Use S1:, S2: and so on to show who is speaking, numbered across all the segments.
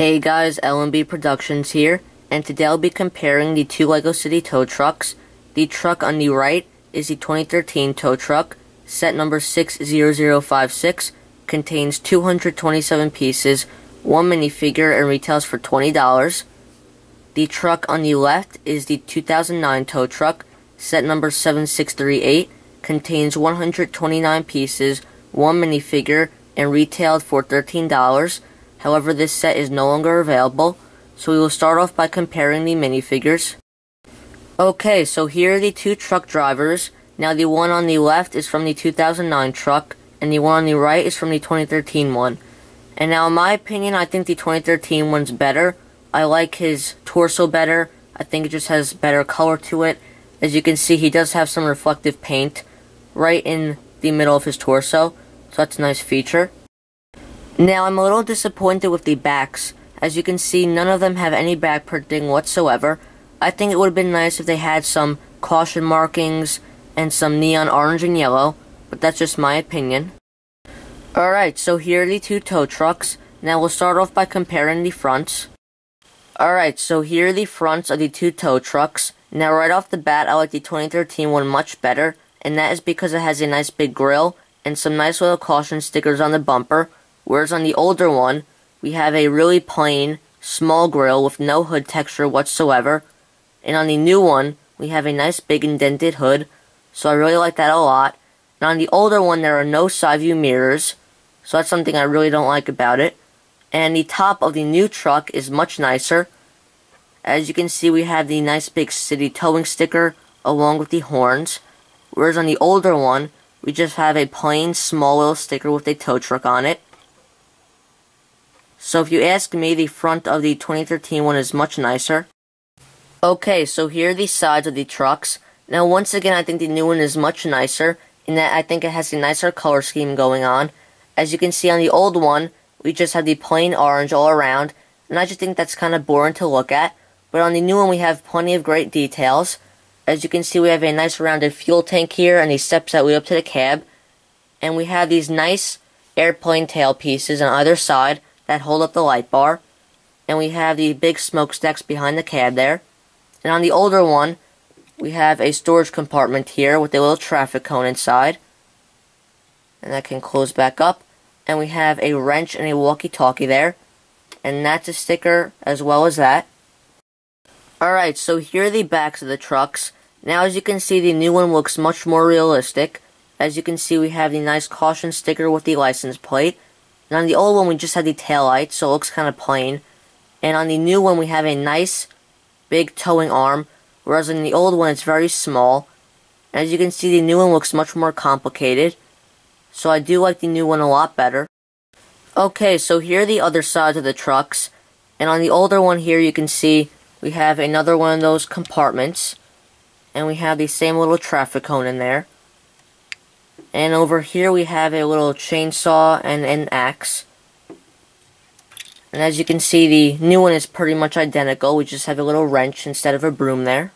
S1: Hey guys, LMB Productions here, and today I'll be comparing the two LEGO City tow trucks. The truck on the right is the 2013 tow truck, set number 60056, contains 227 pieces, one minifigure, and retails for $20. The truck on the left is the 2009 tow truck, set number 7638, contains 129 pieces, one minifigure, and retailed for $13. However, this set is no longer available, so we will start off by comparing the minifigures. Okay, so here are the two truck drivers. Now the one on the left is from the 2009 truck, and the one on the right is from the 2013 one. And now in my opinion, I think the 2013 one's better. I like his torso better. I think it just has better color to it. As you can see, he does have some reflective paint right in the middle of his torso, so that's a nice feature. Now, I'm a little disappointed with the backs. As you can see, none of them have any back printing whatsoever. I think it would have been nice if they had some caution markings and some neon orange and yellow, but that's just my opinion. Alright, so here are the two tow trucks. Now we'll start off by comparing the fronts. Alright, so here are the fronts of the two tow trucks. Now right off the bat, I like the 2013 one much better, and that is because it has a nice big grille and some nice little caution stickers on the bumper. Whereas on the older one, we have a really plain, small grille with no hood texture whatsoever. And on the new one, we have a nice big indented hood, so I really like that a lot. And on the older one, there are no side view mirrors, so that's something I really don't like about it. And the top of the new truck is much nicer. As you can see, we have the nice big city towing sticker along with the horns. Whereas on the older one, we just have a plain, small little sticker with a tow truck on it. So if you ask me, the front of the 2013 one is much nicer. Okay, so here are the sides of the trucks. Now once again, I think the new one is much nicer, in that I think it has a nicer color scheme going on. As you can see on the old one, we just have the plain orange all around, and I just think that's kind of boring to look at. But on the new one, we have plenty of great details. As you can see, we have a nice rounded fuel tank here, and these steps that lead up to the cab. And we have these nice airplane tail pieces on either side that hold up the light bar, and we have the big smokestacks behind the cab there. And on the older one, we have a storage compartment here with a little traffic cone inside, and that can close back up. And we have a wrench and a walkie-talkie there, and that's a sticker as well as that. Alright, so here are the backs of the trucks. Now as you can see, the new one looks much more realistic. As you can see, we have the nice caution sticker with the license plate. And on the old one, we just had the taillight, so it looks kind of plain. And on the new one, we have a nice, big towing arm, whereas in the old one, it's very small. And as you can see, the new one looks much more complicated. So I do like the new one a lot better. Okay, so here are the other sides of the trucks. And on the older one here, you can see we have another one of those compartments. And we have the same little traffic cone in there. And over here we have a little chainsaw and an axe. And as you can see, the new one is pretty much identical. We just have a little wrench instead of a broom there.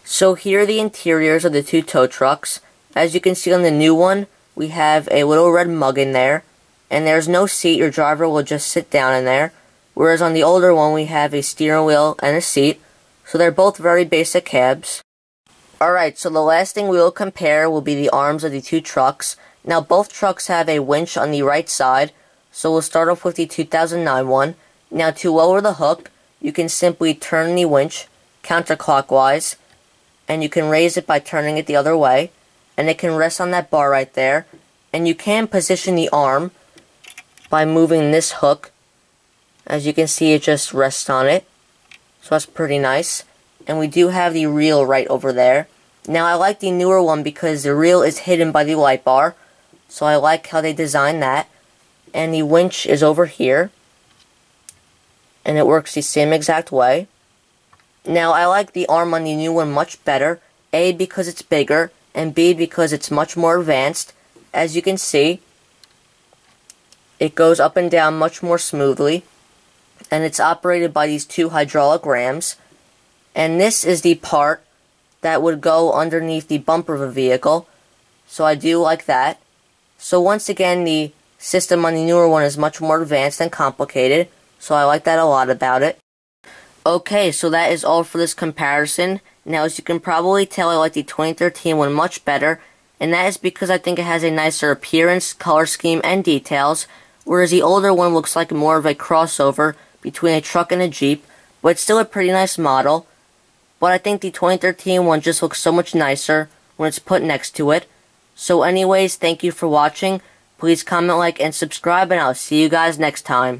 S1: So here are the interiors of the two tow trucks. As you can see on the new one, we have a little red mug in there. And there's no seat, your driver will just sit down in there. Whereas on the older one, we have a steering wheel and a seat. So they're both very basic cabs. Alright, so the last thing we will compare will be the arms of the two trucks. Now both trucks have a winch on the right side, so we'll start off with the 2009 one. Now to lower the hook, you can simply turn the winch counterclockwise, and you can raise it by turning it the other way, and it can rest on that bar right there. And you can position the arm by moving this hook. As you can see, it just rests on it, so that's pretty nice. And we do have the reel right over there. Now I like the newer one because the reel is hidden by the light bar, so I like how they designed that. And the winch is over here, and it works the same exact way. Now I like the arm on the new one much better, A, because it's bigger, and B, because it's much more advanced. As you can see, it goes up and down much more smoothly, and it's operated by these two hydraulic rams. And this is the part that would go underneath the bumper of a vehicle, so I do like that. So once again, the system on the newer one is much more advanced and complicated, so I like that a lot about it. Okay, so that is all for this comparison. Now, as you can probably tell, I like the 2013 one much better, and that is because I think it has a nicer appearance, color scheme, and details, whereas the older one looks like more of a crossover between a truck and a Jeep, but it's still a pretty nice model. But I think the 2013 one just looks so much nicer when it's put next to it. So anyways, thank you for watching. Please comment, like, and subscribe, and I'll see you guys next time.